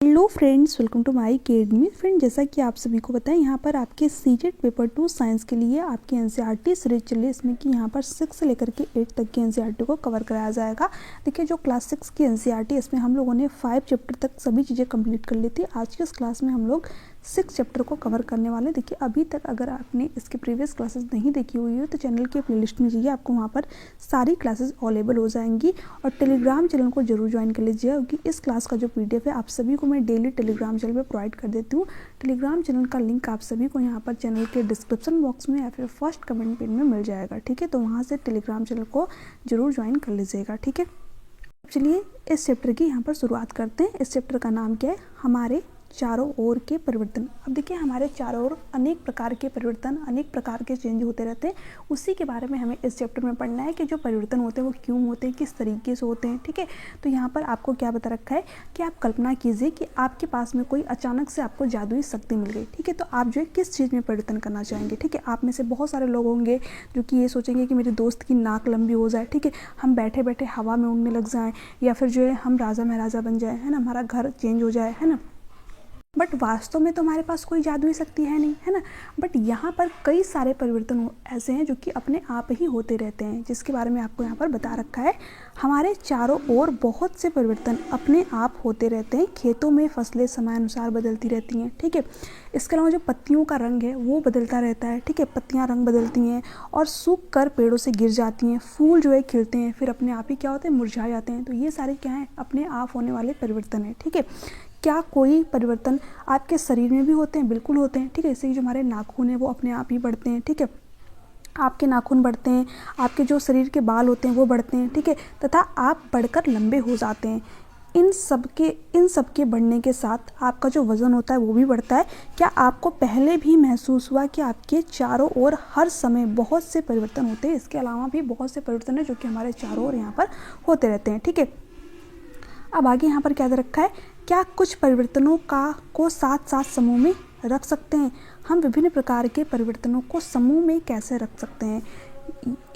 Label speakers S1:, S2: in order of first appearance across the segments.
S1: Hello friends, welcome to my academy. Friend, जैसा कि आप सभी को पता है, यहाँ पर आपके सीटेट पेपर 2 साइंस के लिए आपकी एनसीईआरटी सीरीज चल रही है। इसमें कि यहाँ पर 6 से लेकर के 8 तक की एनसीईआरटी को कवर कराया जाएगा। देखिए, जो क्लास 6 की एनसीईआरटी, इसमें हम लोगों ने 5 चैप्टर तक सभी चीज़ें कंप्लीट कर ली थी। आज की इस क्लास में हम लोग 6 चैप्टर को कवर करने वाले। देखिए, अभी तक अगर आपने इसके प्रीवियस क्लासेस नहीं देखी हुई हो तो चैनल के प्लेलिस्ट में जाइए, आपको वहाँ पर सारी क्लासेस अवेलेबल हो जाएंगी। और टेलीग्राम चैनल को जरूर ज्वाइन कर लीजिएगा, क्योंकि इस क्लास का जो पीडीएफ है आप सभी को मैं डेली टेलीग्राम चैनल पे प्रोवाइड कर देती हूँ। टेलीग्राम चैनल का लिंक आप सभी को यहाँ पर चैनल के डिस्क्रिप्शन बॉक्स में या फिर फर्स्ट कमेंट पिन में मिल जाएगा। ठीक है, तो वहाँ से टेलीग्राम चैनल को जरूर ज्वाइन कर लीजिएगा। ठीक है, चलिए इस चैप्टर की यहाँ पर शुरुआत करते हैं। इस चैप्टर का नाम क्या है? हमारे चारों ओर के परिवर्तन। अब देखिए, हमारे चारों ओर अनेक प्रकार के परिवर्तन, अनेक प्रकार के चेंज होते रहते हैं। उसी के बारे में हमें इस चैप्टर में पढ़ना है कि जो परिवर्तन होते हैं वो क्यों होते हैं, किस तरीके से होते हैं। ठीक है, तो यहाँ पर आपको क्या बता रखा है कि आप कल्पना कीजिए कि आपके पास में कोई अचानक से आपको जादुई शक्ति मिल गई। ठीक है, तो आप जो है किस चीज़ में परिवर्तन करना चाहेंगे? ठीक है, आप में से बहुत सारे लोग होंगे जो कि ये सोचेंगे कि मेरे दोस्त की नाक लंबी हो जाए। ठीक है, हम बैठे बैठे हवा में उड़ने लग जाएँ, या फिर जो है हम राजा महाराजा बन जाए, है ना, हमारा घर चेंज हो जाए, है ना। बट वास्तव में तो हमारे पास कोई जादुई शक्ति है नहीं, है ना। बट यहाँ पर कई सारे परिवर्तन ऐसे हैं जो कि अपने आप ही होते रहते हैं, जिसके बारे में आपको यहाँ पर बता रखा है। हमारे चारों ओर बहुत से परिवर्तन अपने आप होते रहते हैं। खेतों में फसलें समयानुसार बदलती रहती हैं। ठीक है, इसके अलावा जो पत्तियों का रंग है वो बदलता रहता है। ठीक है, पत्तियाँ रंग बदलती हैं और सूख कर पेड़ों से गिर जाती हैं। फूल जो है खिलते हैं, फिर अपने आप ही क्या होते हैं, मुरझा जाते हैं। तो ये सारे क्या हैं? अपने आप होने वाले परिवर्तन हैं। ठीक है, क्या कोई परिवर्तन आपके शरीर में भी होते हैं? बिल्कुल होते हैं। ठीक है, जैसे कि जो हमारे नाखून हैं वो अपने आप ही बढ़ते हैं। ठीक है, आपके नाखून बढ़ते हैं, आपके जो शरीर के बाल होते हैं वो बढ़ते हैं। ठीक है, तथा आप बढ़कर लंबे हो जाते हैं। इन सब के बढ़ने के साथ आपका जो वज़न होता है वो भी बढ़ता है। क्या आपको पहले भी महसूस हुआ कि आपके चारों ओर हर समय बहुत से परिवर्तन होते हैं? इसके अलावा भी बहुत से परिवर्तन हैं जो कि हमारे चारों ओर यहाँ पर होते रहते हैं। ठीक है, अब आगे यहाँ पर क्या दे रखा है? क्या कुछ परिवर्तनों को साथ साथ समूह में रख सकते हैं? हम विभिन्न प्रकार के परिवर्तनों को समूह में कैसे रख सकते हैं?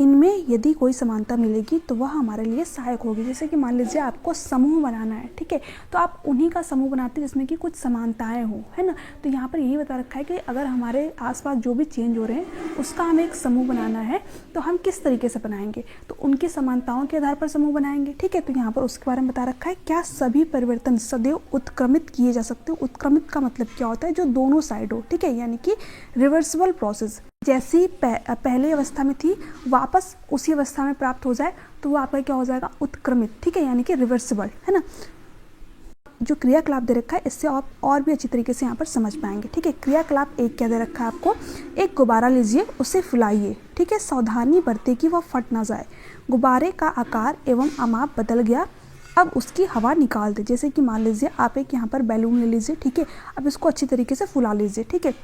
S1: इनमें यदि कोई समानता मिलेगी तो वह हमारे लिए सहायक होगी। जैसे कि मान लीजिए आपको समूह बनाना है। ठीक है, तो आप उन्हीं का समूह बनाते हैं जिसमें कि कुछ समानताएं हो, है ना। तो यहाँ पर यही बता रखा है कि अगर हमारे आसपास जो भी चेंज हो रहे हैं उसका हमें एक समूह बनाना है, तो हम किस तरीके से बनाएंगे? तो उनकी समानताओं के आधार पर समूह बनाएंगे। ठीक है, तो यहाँ पर उसके बारे में बता रखा है। क्या सभी परिवर्तन सदैव उत्क्रमित किए जा सकते हैं? उत्क्रमित का मतलब क्या होता है? जो दोनों साइड हो। ठीक है, यानी कि रिवर्सिबल प्रोसेस, जैसी पहले अवस्था में थी वापस उसी अवस्था में प्राप्त हो जाए तो वो आपका क्या हो जाएगा? उत्क्रमित। ठीक है, यानी कि रिवर्सिबल, है ना। जो क्रियाकलाप दे रखा है इससे आप और भी अच्छी तरीके से यहाँ पर समझ पाएंगे। ठीक है, क्रियाकलाप एक क्या दे रखा है आपको? एक गुब्बारा लीजिए, उसे फुलाइए। ठीक है, सावधानी बरते कि वह फट ना जाए। गुब्बारे का आकार एवं आमाप बदल गया, अब उसकी हवा निकाल दे। जैसे कि मान लीजिए आप एक यहाँ पर बैलून ले लीजिए। ठीक है, अब इसको अच्छी तरीके से फुला लीजिए। ठीक है,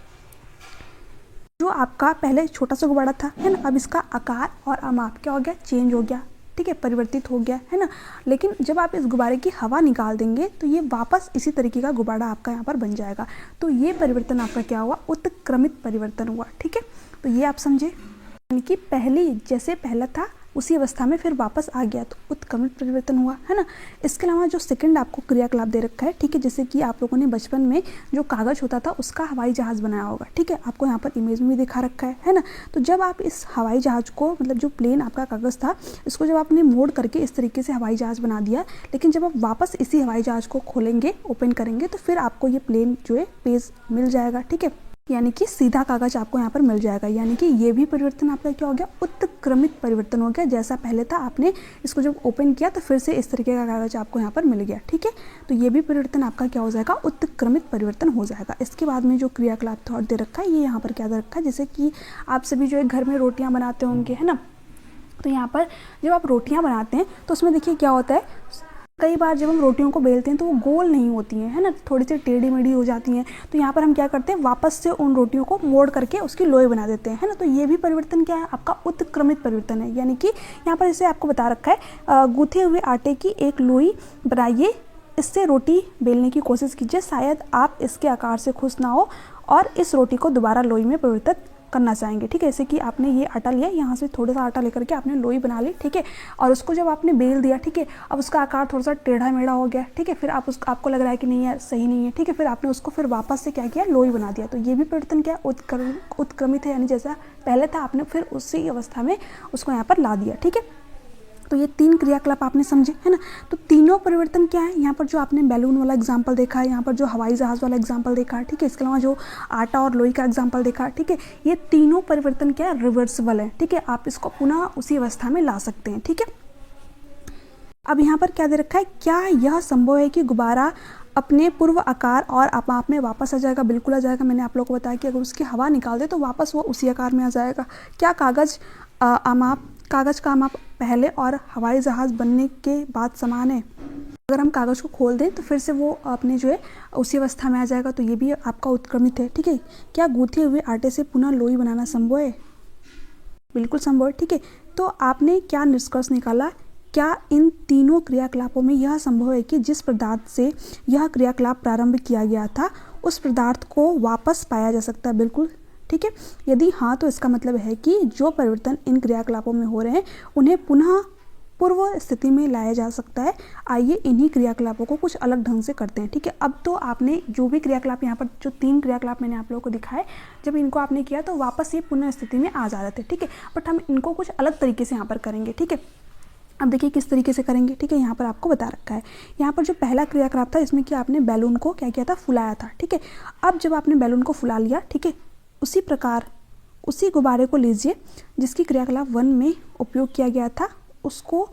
S1: जो आपका पहले छोटा सा गुब्बारा था, है ना, अब इसका आकार और आमाप क्या हो गया? चेंज हो गया। ठीक है, परिवर्तित हो गया, है ना। लेकिन जब आप इस गुब्बारे की हवा निकाल देंगे तो ये वापस इसी तरीके का गुब्बारा आपका यहाँ पर बन जाएगा। तो ये परिवर्तन आपका क्या हुआ? उत्क्रमित परिवर्तन हुआ। ठीक है, तो ये आप समझे, यानी कि पहली जैसे पहला था उसी अवस्था में फिर वापस आ गया, तो उत्क्रमित परिवर्तन हुआ, है ना। इसके अलावा जो सेकंड आपको क्रियाकलाप दे रखा है, ठीक है, जैसे कि आप लोगों ने बचपन में जो कागज होता था उसका हवाई जहाज बनाया होगा। ठीक है, आपको यहाँ पर इमेज में भी दिखा रखा है ना। तो जब आप इस हवाई जहाज को, मतलब जो प्लेन आपका कागज था, इसको जब आपने मोड़ करके इस तरीके से हवाई जहाज बना दिया, लेकिन जब आप वापस इसी हवाई जहाज को खोलेंगे, ओपन करेंगे, तो फिर आपको ये प्लेन जो है पेज मिल जाएगा। ठीक है, यानी कि सीधा कागज आपको यहाँ पर मिल जाएगा। यानी कि ये भी परिवर्तन आपका क्या हो गया? उत्क्रमित परिवर्तन हो गया। जैसा पहले था आपने इसको जब ओपन किया तो फिर से इस तरीके का कागज आपको यहाँ पर मिल गया। ठीक है, तो ये भी परिवर्तन आपका क्या हो जाएगा? उत्क्रमित परिवर्तन हो जाएगा। इसके बाद में जो क्रियाकलाप थॉट दे रखा है, ये यहाँ पर क्या दे रखा है? जैसे कि आप सभी जो है घर में रोटियाँ बनाते होंगे, है ना। तो यहाँ पर जब आप रोटियाँ बनाते हैं तो उसमें देखिए क्या होता है, कई बार जब हम रोटियों को बेलते हैं तो वो गोल नहीं होती हैं, है ना, थोड़ी सी टेढ़ी मेढ़ी हो जाती हैं। तो यहाँ पर हम क्या करते हैं? वापस से उन रोटियों को मोड़ करके उसकी लोई बना देते हैं, है ना। तो ये भी परिवर्तन क्या है? आपका उत्क्रमित परिवर्तन है। यानी कि यहाँ पर जैसे आपको बता रखा है, गूँथे हुए आटे की एक लोई बनाइए, इससे रोटी बेलने की कोशिश कीजिए, शायद आप इसके आकार से खुश ना हो और इस रोटी को दोबारा लोई में परिवर्तित करना चाहेंगे। ठीक है, जैसे कि आपने ये आटा लिया, यहाँ से थोड़ा सा आटा लेकर के आपने लोई बना ली। ठीक है, और उसको जब आपने बेल दिया, ठीक है, अब उसका आकार थोड़ा सा टेढ़ा मेढ़ा हो गया। ठीक है, फिर आपको लग रहा है कि नहीं यार सही नहीं है। ठीक है, फिर आपने उसको फिर वापस से क्या किया, लोई बना दिया। तो ये भी परिवर्तन क्या उत्क्रमित है, यानी जैसा पहले था आपने फिर उसी अवस्था में उसको यहाँ पर ला दिया। ठीक है, तो ये 3 क्रियाकलाप आपने समझे, है ना। तो तीनों परिवर्तन क्या है, यहाँ पर जो आपने बैलून वाला एग्जाम्पल देखा है, यहाँ पर जो हवाई जहाज़ वाला एग्जाम्पल देखा है, ठीक है, इसके अलावा जो आटा और लोई का एग्जाम्पल देखा है, ठीक है, ये तीनों परिवर्तन क्या है, रिवर्सिबल है। ठीक है, आप इसको पुनः उसी अवस्था में ला सकते हैं। ठीक है, अब यहाँ पर क्या दे रखा है, क्या यह संभव है कि गुब्बारा अपने पूर्व आकार और आप में वापस आ जाएगा? बिल्कुल आ जाएगा। मैंने आप लोगों को बताया कि अगर उसकी हवा निकाल दे तो वापस वो उसी आकार में आ जाएगा। क्या कागज़ का माप पहले और हवाई जहाज़ बनने के बाद समान है? अगर हम कागज़ को खोल दें तो फिर से वो अपने जो है उसी अवस्था में आ जाएगा। तो ये भी आपका उत्क्रमित है। ठीक है, क्या गूंथे हुए आटे से पुनः लोई बनाना संभव है? बिल्कुल संभव है। ठीक है, तो आपने क्या निष्कर्ष निकाला, क्या इन तीनों क्रियाकलापों में यह संभव है कि जिस पदार्थ से यह क्रियाकलाप प्रारंभ किया गया था उस पदार्थ को वापस पाया जा सकता है? बिल्कुल। ठीक है, यदि हाँ तो इसका मतलब है कि जो परिवर्तन इन क्रियाकलापों में हो रहे हैं उन्हें पुनः पूर्व स्थिति में लाया जा सकता है। आइए इन्हीं क्रियाकलापों को कुछ अलग ढंग से करते हैं। ठीक है, अब तो आपने जो भी क्रियाकलाप यहाँ पर जो 3 क्रियाकलाप मैंने आप लोगों को दिखाए, जब इनको आपने किया तो वापस ये पुनः स्थिति में आ जा रहे थे। ठीक है, बट हम इनको कुछ अलग तरीके से यहाँ पर करेंगे। ठीक है, अब देखिए किस तरीके से करेंगे। ठीक है, यहाँ पर आपको बता रखा है। यहाँ पर जो पहला क्रियाकलाप था इसमें कि आपने बैलून को क्या किया था, फुलाया था। ठीक है, अब जब आपने बैलून को फुला लिया, ठीक है, उसी प्रकार उसी गुब्बारे को लीजिए जिसकी क्रियाकलाप 1 में उपयोग किया गया था, उसको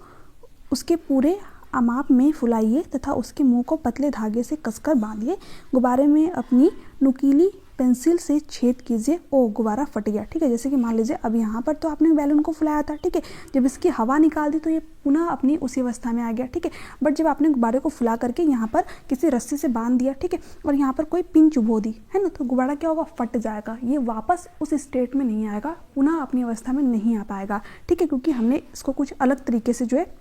S1: उसके पूरे माप में फुलाइए तथा उसके मुंह को पतले धागे से कसकर बांधिए। गुब्बारे में अपनी नुकीली पेंसिल से छेद कीजिए। ओ, गुब्बारा फट गया। ठीक है, जैसे कि मान लीजिए अब यहाँ पर तो आपने बैलून को फुलाया था। ठीक है, जब इसकी हवा निकाल दी तो ये पुनः अपनी उसी अवस्था में आ गया। ठीक है, बट जब आपने गुब्बारे को फुला करके यहाँ पर किसी रस्सी से बांध दिया, ठीक है, और यहाँ पर कोई पिन चुभो दी, है ना, तो गुब्बारा क्या होगा, फट जाएगा। ये वापस उस स्टेट में नहीं आएगा, पुनः अपनी अवस्था में नहीं आ पाएगा। ठीक है, क्योंकि हमने इसको कुछ अलग तरीके से जो है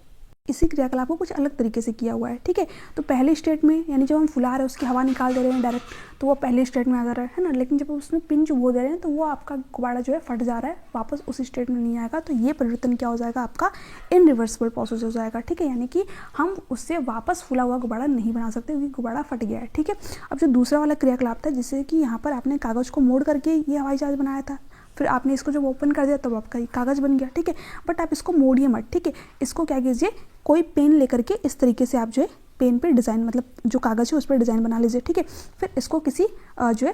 S1: इसी क्रियाकलाप को कुछ अलग तरीके से किया हुआ है। ठीक है, तो पहले स्टेट में यानी जब हम फुला रहे हैं उसकी हवा निकाल दे रहे हैं डायरेक्ट, तो वो पहले स्टेट में आ जा रहा है ना, लेकिन जब उसमें पिन चुभो दे रहे हैं तो वो आपका गुब्बारा जो है फट जा रहा है, वापस उस स्टेट में नहीं आएगा। तो ये परिवर्तन क्या हो जाएगा, आपका इनरिवर्सिबल प्रोसेस हो जाएगा। ठीक है, यानी कि हम उससे वापस फुला हुआ गुब्बारा नहीं बना सकते क्योंकि गुब्बारा फट गया है। ठीक है, अब जो दूसरा वाला क्रियाकलाप था जिससे कि यहाँ पर आपने कागज़ को मोड़ करके ये हवाई जहाज बनाया था, फिर आपने इसको जब ओपन कर दिया तब आपका कागज़ बन गया। ठीक है, बट आप इसको मोड़िए मत। ठीक है, इसको क्या कीजिए, कोई पेन लेकर के इस तरीके से आप जो है पेन पे डिज़ाइन, मतलब जो कागज़ है उस पर डिज़ाइन बना लीजिए। ठीक है, फिर इसको किसी जो है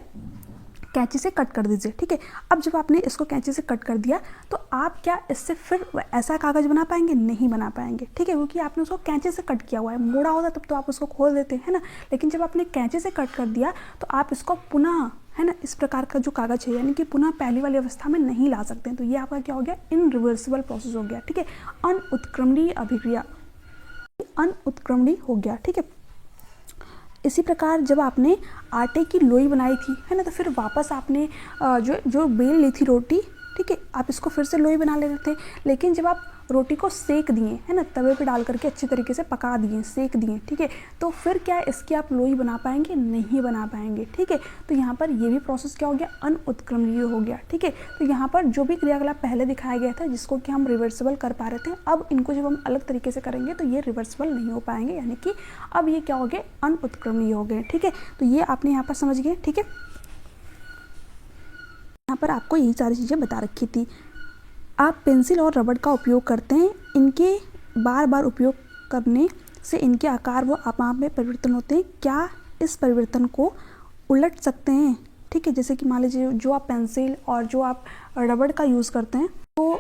S1: कैंची से कट कर दीजिए। ठीक है, अब जब आपने इसको कैंची से कट कर दिया तो आप क्या इससे फिर ऐसा कागज़ बना पाएंगे? नहीं बना पाएंगे। ठीक है, क्योंकि आपने उसको कैंची से कट किया हुआ है। मोड़ा होता तब तो आप उसको खोल देते हैं ना, लेकिन जब आपने कैंची से कट कर दिया तो आप इसको पुनः, है ना, इस प्रकार का जो कागज़ है यानी कि पुनः पहली वाली अवस्था में नहीं ला सकते हैं। तो ये आपका क्या हो गया, इनरिवर्सिबल प्रोसेस हो गया। ठीक है, अनउत्क्रमणीय अभिक्रिया, अनउत्क्रमणीय हो गया। ठीक है, इसी प्रकार जब आपने आटे की लोई बनाई थी, है ना, तो फिर वापस आपने जो बेल ली थी रोटी, ठीक है, आप इसको फिर से लोई बना लेते थे। लेकिन जब आप रोटी को सेक दिए, है ना, तवे पे डाल करके अच्छी तरीके से पका दिए, सेक दिए, ठीक है, तो फिर क्या इसकी आप लोई बना पाएंगे? नहीं बना पाएंगे। ठीक है, तो यहाँ पर ये भी प्रोसेस क्या हो गया, अनउत्क्रमणीय हो गया। ठीक है, तो यहाँ पर जो भी क्रियाकलाप पहले दिखाया गया था जिसको कि हम रिवर्सिबल कर पा रहे थे, अब इनको जब हम अलग तरीके से करेंगे तो ये रिवर्सिबल नहीं हो पाएंगे, यानी कि अब ये क्या हो गए, अनउत्क्रमणीय हो गए। ठीक है, तो ये आपने यहाँ पर समझ गए। ठीक है, यहाँ पर आपको यही सारी चीज़ें बता रखी थी। आप पेंसिल और रबड़ का उपयोग करते हैं, इनके बार बार उपयोग करने से इनके आकार व आपाप में परिवर्तन होते हैं। क्या इस परिवर्तन को उलट सकते हैं? ठीक है, जैसे कि मान लीजिए जो आप पेंसिल और जो आप रबड़ का यूज़ करते हैं तो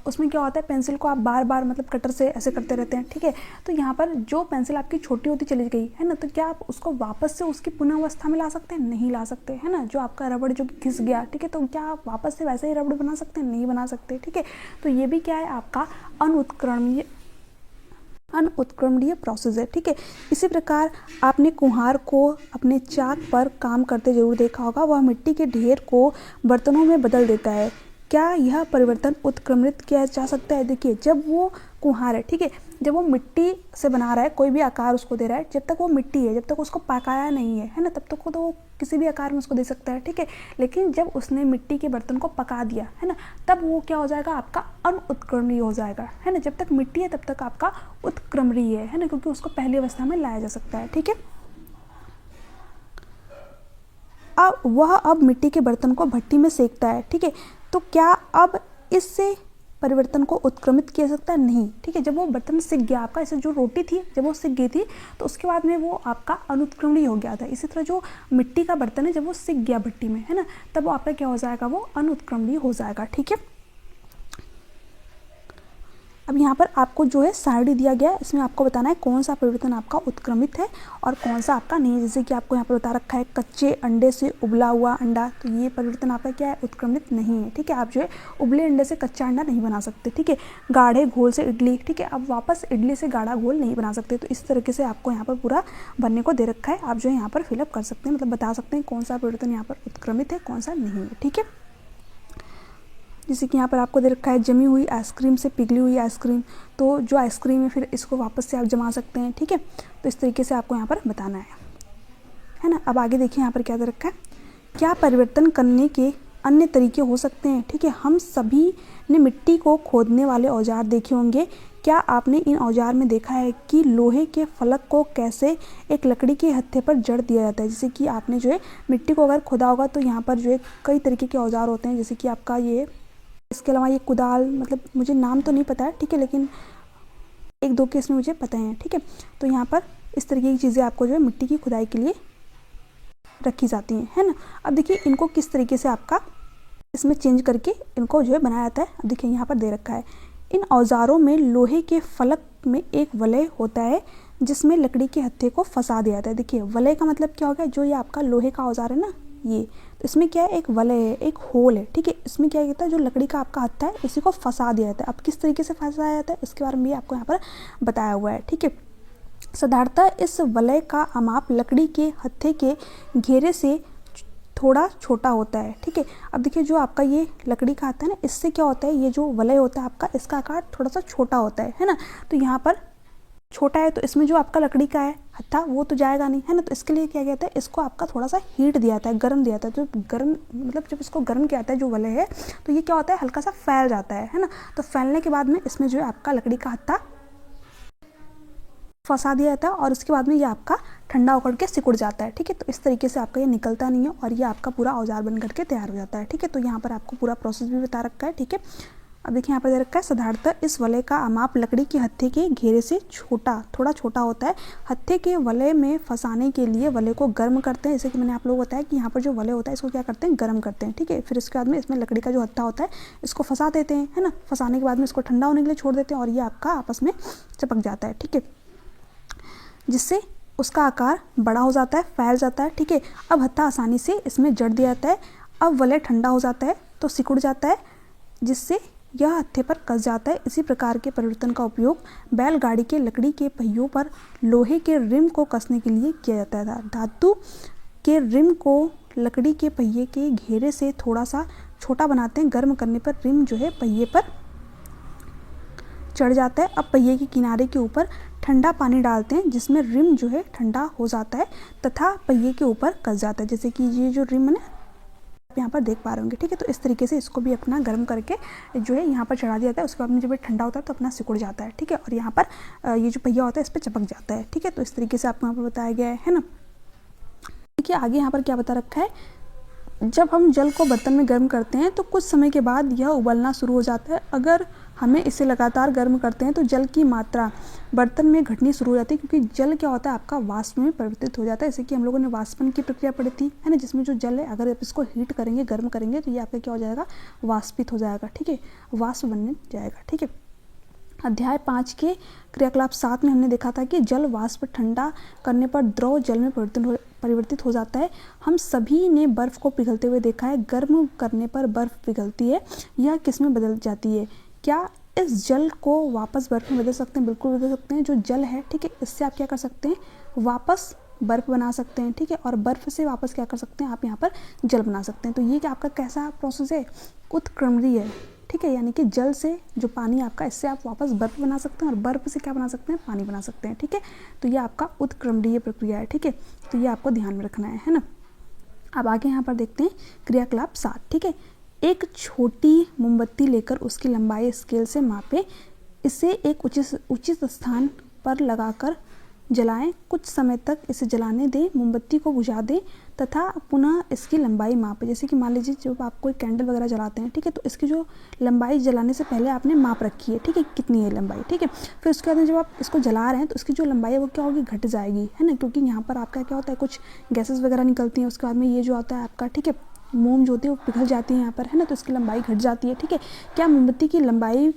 S1: उसमें क्या होता है, पेंसिल को आप बार बार मतलब कटर से ऐसे करते रहते हैं। ठीक है, तो यहाँ पर जो पेंसिल आपकी छोटी होती चली गई है ना, तो क्या आप उसको वापस से उसकी पुनः अवस्था में ला सकते हैं? नहीं ला सकते, है ना। जो आपका रबड़ जो घिस गया, ठीक है, तो क्या आप वापस से वैसे ही रबड़ बना सकते हैं? नहीं बना सकते। ठीक है, तो ये भी क्या है, आपका अनउत्क्रमणीय प्रोसेस है। ठीक है, इसी प्रकार आपने कुम्हार को अपने चाक पर काम करते जरूर देखा होगा, वह मिट्टी के ढेर को बर्तनों में बदल देता है। क्या यह परिवर्तन उत्क्रमित किया जा सकता है? देखिए, जब वो कुम्हार है, ठीक है, जब वो मिट्टी से बना रहा है, कोई भी आकार उसको दे रहा है, जब तक वो मिट्टी है, जब तक उसको पकाया नहीं है ना, तब तक वो तो किसी भी आकार में उसको दे सकता है, ठीक है। लेकिन जब उसने मिट्टी के बर्तन को पका दिया है ना, तब वो क्या हो जाएगा, आपका अनुत्क्रमणीय हो जाएगा, है ना। जब तक मिट्टी है तब तक आपका उत्क्रमणीय है ना, क्योंकि उसको पहली अवस्था में लाया जा सकता है, ठीक है। अब मिट्टी के बर्तन को भट्टी में सेकता है, ठीक है। तो क्या अब इससे परिवर्तन को उत्क्रमित किया सकता है? नहीं, ठीक है। जब वो बर्तन सिक गया आपका, ऐसे जो रोटी थी जब वो सिक गई थी तो उसके बाद में वो आपका अनुत्क्रमणीय हो गया था। इसी तरह जो मिट्टी का बर्तन है जब वो सिक गया भट्टी में, है ना, तब वो आपका क्या हो जाएगा, वो अनुत्क्रमणीय हो जाएगा, ठीक है। अब यहाँ पर आपको जो है सारणी दिया गया है, इसमें आपको बताना है कौन सा परिवर्तन आपका उत्क्रमित है और कौन सा आपका नहीं है। जैसे कि आपको यहाँ पर बता रखा है कच्चे अंडे से उबला हुआ अंडा, तो ये परिवर्तन आपका क्या है, उत्क्रमित नहीं है, ठीक है। आप जो है उबले अंडे से कच्चा अंडा नहीं बना सकते, ठीक है। गाढ़े घोल से इडली, ठीक है, अब वापस इडली से गाढ़ा घोल नहीं बना सकते। तो इस तरीके से आपको यहाँ पर पूरा बनने को दे रखा है, आप जो है यहाँ पर फिलअप कर सकते हैं, मतलब बता सकते हैं कौन सा परिवर्तन यहाँ पर उत्क्रमित है, कौन सा नहीं है, ठीक है। जैसे कि यहाँ पर आपको दे रखा है जमी हुई आइसक्रीम से पिघली हुई आइसक्रीम, तो जो आइसक्रीम है फिर इसको वापस से आप जमा सकते हैं, ठीक है। तो इस तरीके से आपको यहाँ पर बताना है ना। अब आगे देखिए यहाँ पर क्या दे रखा है, क्या परिवर्तन करने के अन्य तरीके हो सकते हैं, ठीक है। हम सभी ने मिट्टी को खोदने वाले औजार देखे होंगे। क्या आपने इन औजार में देखा है कि लोहे के फलक को कैसे एक लकड़ी के हत्थे पर जड़ दिया जाता है। जैसे कि आपने जो है मिट्टी को अगर खोदा होगा तो यहाँ पर जो है कई तरीके के औजार होते हैं, जैसे कि आपका ये, इसके अलावा ये कुदाल, मतलब मुझे नाम तो नहीं पता है, ठीक है, लेकिन एक दो के इसमें मुझे पता है, ठीक है। तो यहाँ पर इस तरीके की चीज़ें आपको जो है मिट्टी की खुदाई के लिए रखी जाती हैं, है ना। अब देखिए इनको किस तरीके से आपका इसमें चेंज करके इनको जो है बनाया जाता है। अब देखिए यहाँ पर दे रखा है, इन औजारों में लोहे के फलक में एक वलय होता है जिसमें लकड़ी के हत्थे को फंसा दिया जाता है। देखिए वलय का मतलब क्या हो गया, जो ये आपका लोहे का औजार है ना, ये तो इसमें क्या है, एक वलय है, एक होल है, ठीक है। इसमें क्या कहता है, जो लकड़ी का आपका हत्था है इसी को फंसा दिया जाता है। अब किस तरीके से फंसाया जाता है इसके बारे में भी आपको यहाँ पर बताया हुआ है, ठीक है। साधारणतः इस वलय का अमाप लकड़ी के हत्थे के घेरे से थोड़ा छोटा होता है, ठीक है। अब देखिए जो आपका ये लकड़ी का हत्था है ना, इससे क्या होता है, ये जो वलय होता है आपका, इसका आकार थोड़ा सा छोटा होता है ना। तो यहाँ पर छोटा है तो इसमें जो आपका लकड़ी का है हत्था वो तो जाएगा नहीं, है ना। तो इसके लिए क्या कहता है, इसको आपका थोड़ा सा हीट दिया जाता है, गर्म दिया जाता है। तो गर्म मतलब जब इसको गर्म किया जाता है जो वलय है, तो ये क्या होता है, हल्का सा फैल जाता है ना। तो फैलने के बाद में इसमें जो है आपका लकड़ी का हत्था फंसा दिया जाता है और उसके बाद में ये आपका ठंडा होकर के सिकुड़ जाता है, ठीक है। तो इस तरीके से आपका ये निकलता नहीं है और ये आपका पूरा औजार बन करके तैयार हो जाता है, ठीक है। तो यहाँ पर आपको पूरा प्रोसेस भी बता रखा है, ठीक है। अब देखिए यहाँ पर दे रखा है, साधारणतः इस वलय का अमाप लकड़ी के हत्थे के घेरे से थोड़ा छोटा होता है। हत्थे के वलय में फंसाने के लिए वलय को गर्म करते हैं, जैसे कि मैंने आप लोगों को बताया कि यहाँ पर जो वलय होता है इसको क्या करते हैं, गर्म करते हैं, ठीक है। फिर इसके बाद में इसमें लकड़ी का जो हत्था होता है इसको फंसा देते हैं, है ना। फंसाने के बाद में इसको ठंडा होने के लिए छोड़ देते हैं और ये आपका आपस में चिपक जाता है, ठीक है, जिससे उसका आकार बड़ा हो जाता है, फैल जाता है, ठीक है। अब हत्था आसानी से इसमें जड़ दिया जाता है। अब वलय ठंडा हो जाता है तो सिकुड़ जाता है, जिससे यह हत्थे पर कस जाता है। इसी प्रकार के परिवर्तन का उपयोग बैलगाड़ी के लकड़ी के पहियों पर लोहे के रिम को कसने के लिए किया जाता था। धातु के रिम को लकड़ी के पहिए के घेरे से थोड़ा सा छोटा बनाते हैं। गर्म करने पर रिम जो है पहिए पर चढ़ जाता है। अब पहिए के किनारे के ऊपर ठंडा पानी डालते हैं जिसमें रिम जो है ठंडा हो जाता है तथा पहिए के ऊपर कस जाता है। जैसे कि ये जो रिम है ना, आप यहाँ पर देख पा रहे होंगे, ठीक है। तो इस तरीके से इसको भी अपना गर्म करके जो है यहाँ पर चढ़ा दिया जाता है। उसके बाद में जब ये ठंडा होता है तो अपना सिकुड़ जाता है, ठीक है। और यहाँ पर ये जो पहिया होता है इस पर चिपक जाता है, ठीक है। तो इस तरीके से आपको यहाँ पर बताया गया है ना। देखिए आगे यहाँ पर क्या बता रखा है, जब हम जल को बर्तन में गर्म करते हैं तो कुछ समय के बाद यह उबलना शुरू हो जाता है। अगर हमें इसे लगातार गर्म करते हैं तो जल की मात्रा बर्तन में घटनी शुरू हो जाती है, क्योंकि जल क्या होता है आपका वाष्प में परिवर्तित हो जाता है। जैसे कि हम लोगों ने वाष्पन की प्रक्रिया पढ़ी थी, है ना, जिसमें जो जल है अगर आप इसको हीट करेंगे, गर्म करेंगे तो ये आपका क्या हो जाएगा, वाष्पित हो जाएगा, ठीक है, वाष्प बनने जाएगा, ठीक है। अध्याय 5 के क्रियाकलाप 7 में हमने देखा था कि जल वाष्प ठंडा करने पर द्रव जल में परिवर्तित हो जाता है। हम सभी ने बर्फ को पिघलते हुए देखा है। गर्म करने पर बर्फ पिघलती है, यह किस में बदल जाती है। क्या इस जल को वापस बर्फ में बदल सकते हैं? बिल्कुल बदल सकते हैं। जो जल है, ठीक है, इससे आप क्या कर सकते हैं, वापस बर्फ बना सकते हैं, ठीक है। और बर्फ से वापस क्या कर सकते हैं, आप यहाँ पर जल बना सकते हैं। तो ये क्या आपका कैसा प्रोसेस है, उत्क्रमणीय है, ठीक है, यानी कि जल से जो पानी आपका, इससे आप वापस बर्फ बना सकते हैं और बर्फ से क्या बना सकते हैं, पानी बना सकते हैं। ठीक है, तो ये आपका उत्क्रमणीय प्रक्रिया है। ठीक है, तो ये आपको ध्यान में रखना है ना। अब आगे यहाँ पर देखते हैं क्रियाकलाप 7। ठीक है, एक छोटी मोमबत्ती लेकर उसकी लंबाई स्केल से मापे, इसे एक उचित स्थान पर लगाकर जलाएं, कुछ समय तक इसे जलाने दें, मोमबत्ती को बुझा दें तथा पुनः इसकी लंबाई मापें। जैसे कि मान लीजिए जब आप कोई कैंडल वगैरह जलाते हैं, ठीक है, तो इसकी जो लंबाई जलाने से पहले आपने माप रखी है, ठीक है, कितनी है लंबाई। ठीक है, फिर उसके बाद जब आप इसको जला रहे हैं तो इसकी जो लंबाई है वो क्या होगी, घट जाएगी, है ना, क्योंकि यहाँ पर आपका क्या होता है, कुछ गैसेस वगैरह निकलती हैं, उसके बाद में ये जो आता है आपका, ठीक है, मोम जो होती है वो पिघल जाती है यहाँ पर, है ना, तो इसकी लंबाई घट जाती है। ठीक है, क्या मोमबत्ती की लंबाई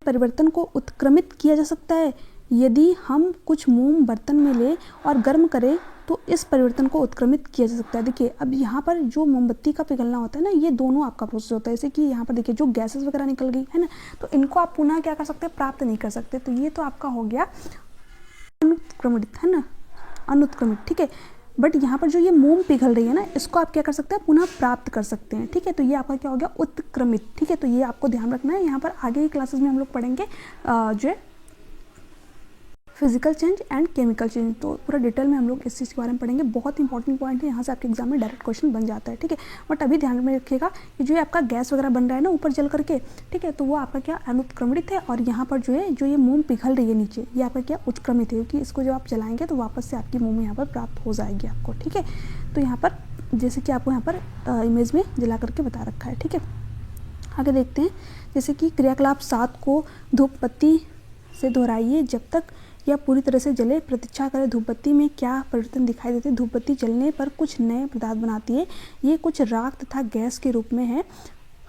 S1: परिवर्तन को उत्क्रमित किया जा सकता है? यदि हम कुछ मोम बर्तन में ले और गर्म करें तो इस परिवर्तन को उत्क्रमित किया जा सकता है। देखिए अब यहाँ पर जो मोमबत्ती का पिघलना होता है ना, ये दोनों आपका प्रोसेस होता है। जैसे कि यहाँ पर देखिए जो गैसेस वगैरह निकल गई है ना, तो इनको आप पुनः क्या कर सकते हैं, प्राप्त नहीं कर सकते। तो ये तो आपका हो गया अनुत्क्रमित, है ना, अनुत्क्रमित। ठीक है, बट यहाँ पर जो ये मोम पिघल रही है ना, इसको आप क्या कर सकते हैं, पुनः प्राप्त कर सकते हैं। ठीक है, तो ये आपका क्या हो गया, उत्क्रमित। ठीक है, तो ये आपको ध्यान रखना है। यहाँ पर आगे की क्लासेस में हम लोग पढ़ेंगे जो है physical change and chemical change, तो पूरा डिटेल में हम लोग इस चीज़ के बारे में पढ़ेंगे। बहुत इंपॉर्टेंट पॉइंट है, यहाँ से आपके एग्जाम में डायरेक्ट क्वेश्चन बन जाता है। ठीक है, बट अभी ध्यान में रखिएगा कि जो आपका गैस वगैरह बन रहा है ना ऊपर जल करके, ठीक है, तो वो आपका क्या अनुत्क्रमित है, और यहाँ पर जो है जो ये मोम पिघल रही है नीचे, ये आपका क्या उत्क्रमित है, क्योंकि इसको जब आप जलाएंगे तो वापस से आपकी मोम यहाँ पर प्राप्त हो जाएगी आपको। ठीक है, तो यहाँ पर जैसे कि आपको यहाँ पर इमेज में जला करके बता रखा है। ठीक है, आगे देखते हैं, जैसे कि क्रियाकलाप 7 को धूप बत्ती से दोहराइए जब तक यह पूरी तरह से जले, प्रतीक्षा करें। धूप बत्ती में क्या परिवर्तन दिखाई देते हैं? धूप बत्ती जलने पर कुछ नए पदार्थ बनाती है, ये कुछ राख तथा गैस के रूप में है।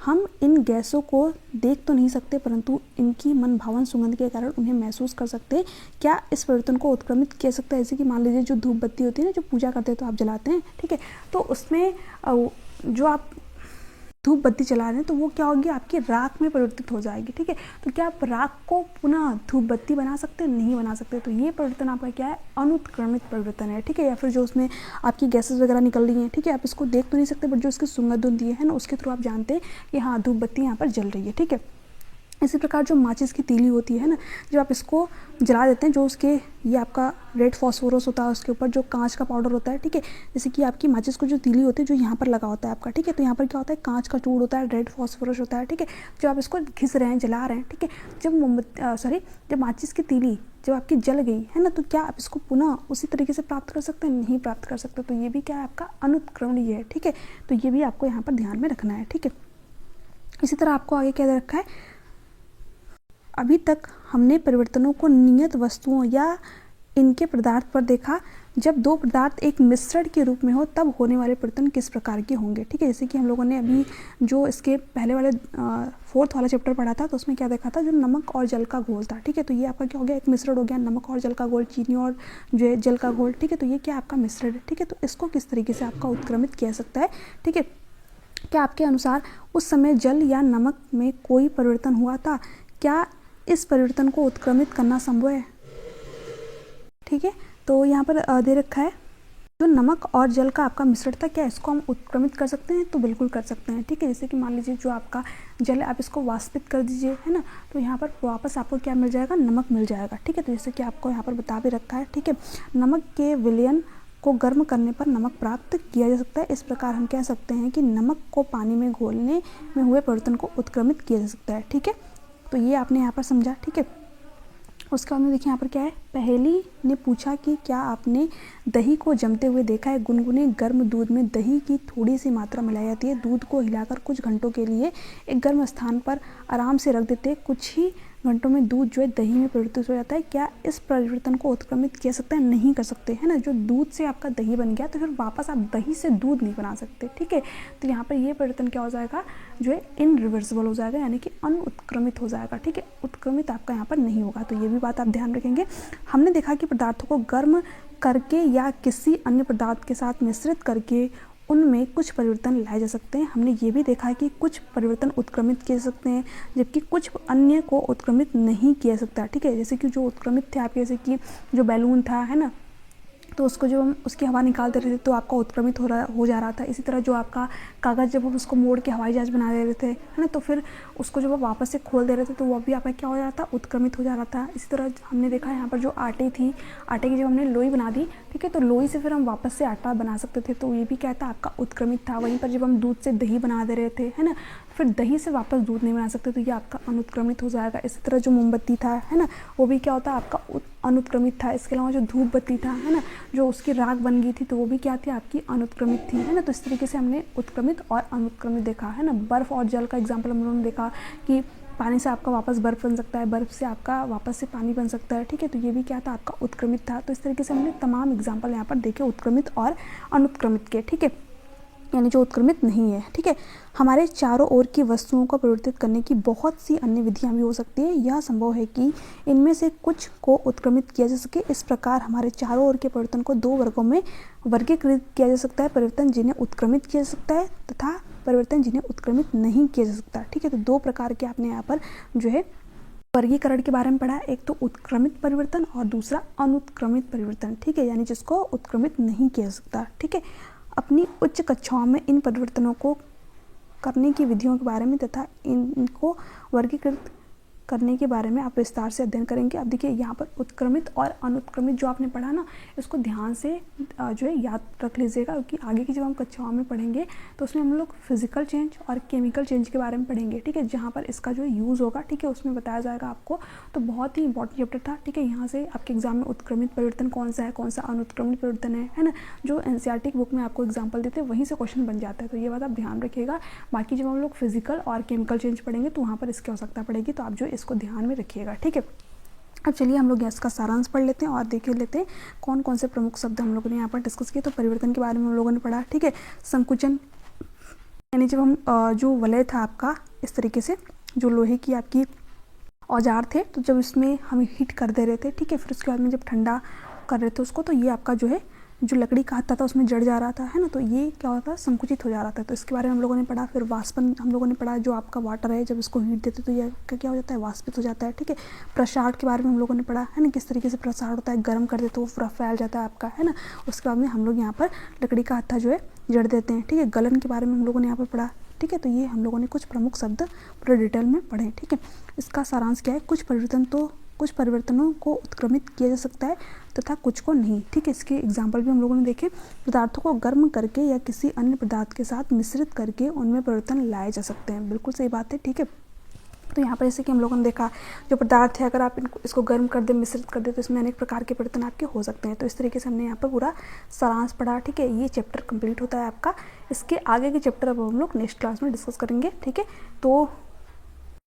S1: हम इन गैसों को देख तो नहीं सकते, परंतु इनकी मन भावन सुगंध के कारण उन्हें महसूस कर सकते हैं। क्या इस परिवर्तन को उत्क्रमित किया सकता है? जैसे कि मान लीजिए जो धूप बत्ती होती है ना, जो पूजा करते हैं तो आप जलाते हैं, ठीक है, तो उसमें जो आप धूप बत्ती चला रहे हैं तो वो क्या होगी, आपकी राख में परिवर्तित हो जाएगी। ठीक है, तो क्या आप राख को पुनः धूप बत्ती बना सकते हैं? नहीं बना सकते। तो ये परिवर्तन आपका क्या है, अनुत्क्रमित परिवर्तन है। ठीक है, या फिर जो उसमें आपकी गैसेस वगैरह निकल रही हैं, ठीक है, आप इसको देख तो नहीं सकते, बट जो उसकी सुगंध होती है ना, उसके थ्रू आप जानते हैं कि हाँ धूप बत्ती यहाँ पर जल रही है। ठीक है, इसी प्रकार जो माचिस की तीली होती है ना, जब आप इसको जला देते हैं, जो उसके ये आपका रेड फॉस्फोरस होता है, उसके ऊपर जो कांच का पाउडर होता है, ठीक है, जैसे कि आपकी माचिस को जो तीली होती है जो यहाँ पर लगा होता है आपका, ठीक है, तो यहाँ पर क्या होता है, कांच का चूड़ होता है, रेड फॉस्फोरस होता है। ठीक है, जब आप इसको घिस रहे हैं, जला रहे हैं, ठीक है, जब माचिस की तीली जब आपकी जल गई है ना, तो क्या आप इसको पुनः उसी तरीके से प्राप्त कर सकते हैं? नहीं प्राप्त कर सकते। तो ये भी क्या है, आपका अनुत्क्रमणीय है। ठीक है, तो ये भी आपको यहाँ पर ध्यान में रखना है। ठीक है, इसी तरह आपको आगे क्या रखा है, अभी तक हमने परिवर्तनों को नियत वस्तुओं या इनके पदार्थ पर देखा। जब दो पदार्थ एक मिश्रण के रूप में हो तब होने वाले परिवर्तन किस प्रकार के होंगे? ठीक है, जैसे कि हम लोगों ने अभी जो इसके पहले वाले 4th वाला चैप्टर पढ़ा था, तो उसमें क्या देखा था, जो नमक और जल का घोल था। ठीक है, तो ये आपका क्या हो गया, एक मिश्रण हो गया, नमक और जल का घोल, चीनी और जो है जल का घोल। ठीक है, तो ये क्या आपका मिश्रण है। ठीक है, तो इसको किस तरीके से आपका उत्क्रमित किया सकता है? ठीक है, क्या आपके अनुसार उस समय जल या नमक में कोई परिवर्तन हुआ था? क्या इस परिवर्तन को उत्क्रमित करना संभव है? ठीक है, तो यहाँ पर दे रखा है, जो नमक और जल का आपका मिश्रण था, क्या इसको हम उत्क्रमित कर सकते हैं? तो बिल्कुल कर सकते हैं। ठीक है, जैसे कि मान लीजिए जो आपका जल है, आप इसको वाष्पित कर दीजिए, है ना, तो यहाँ पर वापस आपको क्या मिल जाएगा, नमक मिल जाएगा। ठीक है, तो जैसे कि आपको यहाँ पर बता भी रखा है। ठीक है, नमक के विलयन को गर्म करने पर नमक प्राप्त किया जा सकता है। इस प्रकार हम कह सकते हैं कि नमक को पानी में घोलने में हुए परिवर्तन को उत्क्रमित किया जा सकता है। ठीक है, तो ये आपने यहाँ पर समझा। ठीक है, उसके बाद में देखिए यहाँ पर क्या है, पहेली ने पूछा कि क्या आपने दही को जमते हुए देखा है? गुनगुने गर्म दूध में दही की थोड़ी सी मात्रा मिलाई जाती है, दूध को हिलाकर कुछ घंटों के लिए एक गर्म स्थान पर आराम से रख देते हैं, कुछ ही घंटों में दूध जो है दही में परिवर्तित हो जाता है। क्या इस परिवर्तन को उत्क्रमित किया सकता है? नहीं कर सकते, है ना। जो दूध से आपका दही बन गया तो फिर वापस आप दही से दूध नहीं बना सकते। ठीक है, तो यहाँ पर ये परिवर्तन क्या हो जाएगा, जो है इनरिवर्सिबल हो जाएगा, यानी कि अनुत्क्रमित हो जाएगा। ठीक है, उत्क्रमित आपका यहाँ पर नहीं होगा। तो ये भी बात आप ध्यान रखेंगे। हमने देखा कि पदार्थों को गर्म करके या किसी अन्य पदार्थ के साथ मिश्रित करके उनमें कुछ परिवर्तन लाए जा सकते हैं। हमने ये भी देखा कि कुछ परिवर्तन उत्क्रमित किए जा सकते हैं, जबकि कुछ अन्य को उत्क्रमित नहीं किया जा सकता। ठीक है, जैसे कि जो उत्क्रमित थे आपके, जैसे कि जो बैलून था, है ना, तो उसको जो हम उसकी हवा निकालते रहे थे तो आपका उत्क्रमित हो जा रहा था। इसी तरह जो आपका कागज़ जब हम उसको मोड़ के हवाई जहाज़ बना दे रहे थे, है ना, तो फिर उसको जब आप वापस से खोल दे रहे थे तो वो भी आपका क्या हो जा रहा था, उत्क्रमित हो जा रहा था। इसी तरह हमने देखा यहाँ पर जो आटे की जब हमने लोई बना दी, ठीक है, तो लोई से फिर हम वापस से आटा बना सकते थे, तो ये भी क्या था, आपका उत्क्रमित था। वहीं पर जब हम दूध से दही बना दे रहे थे, है ना, फिर दही से वापस दूध नहीं बना सकते, तो ये आपका अनुत्क्रमित हो जाएगा। इसी तरह जो मोमबत्ती था, है ना, वो भी क्या होता है, आपका अनुत्क्रमित था। इसके अलावा जो धूप बत्ती था, है ना, जो उसकी राख बन गई थी, तो वो भी क्या थी, आपकी अनुत्क्रमित थी, है ना। तो इस तरीके से हमने उत्क्रमित और अनुत्क्रमित देखा, है ना। बर्फ़ और जल का एग्जाम्पल हम लोगों ने देखा कि पानी से आपका वापस बर्फ़ बन सकता है, बर्फ़ से आपका वापस से पानी बन सकता है, ठीक है। तो ये भी क्या था, आपका उत्क्रमित था। तो इस तरीके से हमने तमाम एग्जाम्पल यहाँ पर देखे उत्क्रमित और अनुत्क्रमित के, ठीक है, यानी जो उत्क्रमित नहीं है, ठीक है। हमारे चारों ओर की वस्तुओं को परिवर्तित करने की बहुत सी अन्य विधियां भी हो सकती है। यह संभव है कि इनमें से कुछ को उत्क्रमित किया जा सके। इस प्रकार हमारे चारों ओर के परिवर्तन को दो वर्गों में वर्गीकृत किया जा सकता है, परिवर्तन जिन्हें उत्क्रमित किया जा सकता है तथा परिवर्तन जिन्हें उत्क्रमित नहीं किया जा सकता, ठीक है। तो दो प्रकार के आपने यहाँ पर जो है वर्गीकरण के बारे में पढ़ा है, एक तो उत्क्रमित परिवर्तन और दूसरा अनुत्क्रमित परिवर्तन, ठीक है, यानी जिसको उत्क्रमित नहीं किया जा सकता, ठीक है। अपनी उच्च कक्षाओं में इन परिवर्तनों को करने की विधियों के बारे में तथा इनको वर्गीकृत करने के बारे में आप विस्तार से अध्ययन करेंगे। अब देखिए यहाँ पर उत्क्रमित और अनुत्क्रमित जो आपने पढ़ा ना, इसको ध्यान से जो है याद रख लीजिएगा, क्योंकि आगे की जब हम कक्षाओं में पढ़ेंगे तो उसमें हम लोग फिजिकल चेंज और केमिकल चेंज के बारे में पढ़ेंगे, ठीक है, जहाँ पर इसका जो यूज़ होगा, ठीक है, उसमें बताया जाएगा आपको। तो बहुत ही इंपॉर्टेंट चैप्टर था, ठीक है। यहाँ से आपके एग्जाम में उत्क्रमित परिवर्तन कौन सा है, कौन सा अनुत्क्रमित परिवर्तन है ना, जो एनसीईआरटी की बुक में आपको एग्जाम्पल देते हैं वहीं से क्वेश्चन बन जाता है, तो ये बात आप ध्यान रखिएगा। बाकी जब हम लोग फिजिकल और केमिकल चेंज पढ़ेंगे तो वहाँ पर इसकी आवश्यकता पड़ेगी, तो आप जो इसको ध्यान में रखिएगा, ठीक है। अब चलिए हम लोग इसका सारांश पढ़ लेते हैं और देख लेते हैं कौन कौन से प्रमुख शब्द हम लोगों ने यहाँ पर डिस्कस किए। तो परिवर्तन के बारे में हम लोगों ने पढ़ा, ठीक है। संकुचन, यानी जब हम जो वलय था आपका, इस तरीके से जो लोहे की आपकी औजार थे, तो जब इसमें हम हीट कर दे रहे थे, ठीक है, फिर उसके बाद में जब ठंडा कर रहे थे उसको, तो ये आपका जो है जो लकड़ी का हत्था था उसमें जड़ जा रहा था, है ना, तो ये क्या होता है, संकुचित हो जा रहा था। तो इसके बारे में हम लोगों ने पढ़ा। फिर वाष्पन हम लोगों ने पढ़ा, जो आपका वाटर है जब इसको हीट देते तो ये क्या हो जाता है, वाष्पित हो जाता है, ठीक है। प्रसार के बारे में हम लोगों ने पढ़ा, है ना, किस तरीके से प्रसार होता है, गर्म कर देते तो वो पूरा फैल जाता है आपका, है ना। उसके बाद में हम लोग यहाँ पर लकड़ी का हत्था जो है जड़ देते हैं, ठीक है। गलन के बारे में हम लोगों ने यहाँ पर पढ़ा, ठीक है। तो ये हम लोगों ने कुछ प्रमुख शब्द पूरे डिटेल में पढ़े, ठीक है। इसका सारांश क्या है, कुछ परिवर्तनों को उत्क्रमित किया जा सकता है तथा कुछ को नहीं, ठीक है। इसके एग्जाम्पल भी हम लोगों ने देखे। पदार्थों को गर्म करके या किसी अन्य पदार्थ के साथ मिश्रित करके उनमें परिवर्तन लाए जा सकते हैं, बिल्कुल सही बात है, ठीक है। तो यहाँ पर जैसे कि हम लोगों ने देखा, जो पदार्थ है अगर आप इसको गर्म कर दे, मिश्रित कर दे, तो इसमें अनेक प्रकार के परिवर्तन आपके हो सकते हैं। तो इस तरीके से हमने यहाँ पर पूरा सारांश पढ़ा, ठीक है। ये चैप्टर कंप्लीट होता है आपका। इसके आगे के चैप्टर अब हम लोग नेक्स्ट क्लास में डिस्कस करेंगे, ठीक है। तो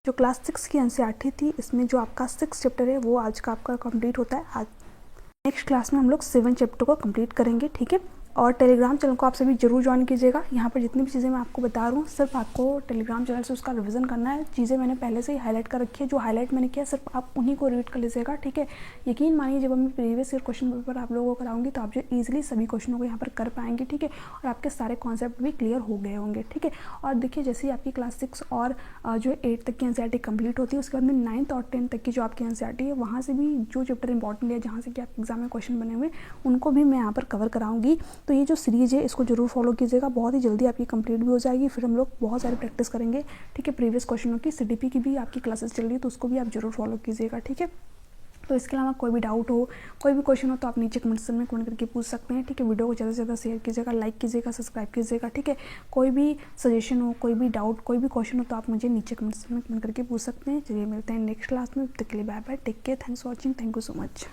S1: जो क्लास 6 की एनसीईआरटी थी, इसमें जो आपका 6 चैप्टर है वो आज का आपका कंप्लीट होता है। आज नेक्स्ट क्लास में हम लोग 7 चैप्टर को कंप्लीट करेंगे, ठीक है। और टेलीग्राम चैनल को आप सभी जरूर ज्वाइन कीजिएगा। यहाँ पर जितनी भी चीज़ें मैं आपको बता रहा हूँ, सिर्फ आपको टेलीग्राम चैनल से उसका रिवीजन करना है। चीज़ें मैंने पहले से ही हाईलाइट कर रखी है, जो हाईलाइट मैंने किया सिर्फ आप उन्हीं को रीड कर लीजिएगा, ठीक है। यकीन मानिए जब मैं प्रीवियस ईयर क्वेश्चन पेपर आप लोगों को कराऊंगी तो आप जो ईजिली सभी क्वेश्चनों को यहाँ पर कर पाएंगे, ठीक है। और आपके सारे कॉन्सेप्ट भी क्लियर हो गए होंगे, ठीक है। और देखिए जैसे ही आपकी क्लास 6 और जो 8 तक की एनसीईआरटी कंप्लीट होती है, उसके बाद में 9th और 10th तक की जो आपकी एनसीईआरटी है, वहाँ से भी जो चैप्टर इंपॉर्टेंट है, जहाँ से कि आपके एग्जाम में क्वेश्चन बने हुए, उनको भी मैं यहाँ पर कवर कराऊंगी। तो ये जो सीरीज़ है इसको जरूर फॉलो कीजिएगा, बहुत ही जल्दी आपकी कंप्लीट भी हो जाएगी। फिर हम लोग बहुत सारी प्रैक्टिस करेंगे, ठीक है। प्रीवियस क्वेश्चनों की सीडीपी की भी आपकी क्लासेस चल रही है, तो उसको भी आप जरूर फॉलो कीजिएगा, ठीक है। तो इसके अलावा कोई भी डाउट हो, कोई भी क्वेश्चन हो, तो आप नीचे कमेंट सेक्शन में कमेंट करके पूछ सकते हैं, ठीक है। वीडियो को ज़्यादा से ज़्यादा शेयर कीजिएगा, लाइक कीजिएगा, सब्सक्राइब कीजिएगा, ठीक है। कोई भी सजेशन हो, कोई भी डाउट, कोई भी क्वेश्चन हो, तो आप मुझे नीचे कमेंट सेक्शन में कमेंट करके पूछ सकते हैं। चलिए मिलते हैं नेक्स्ट क्लास में, तब तक के लिए bye bye, take care, thanks for watching, thank you so much.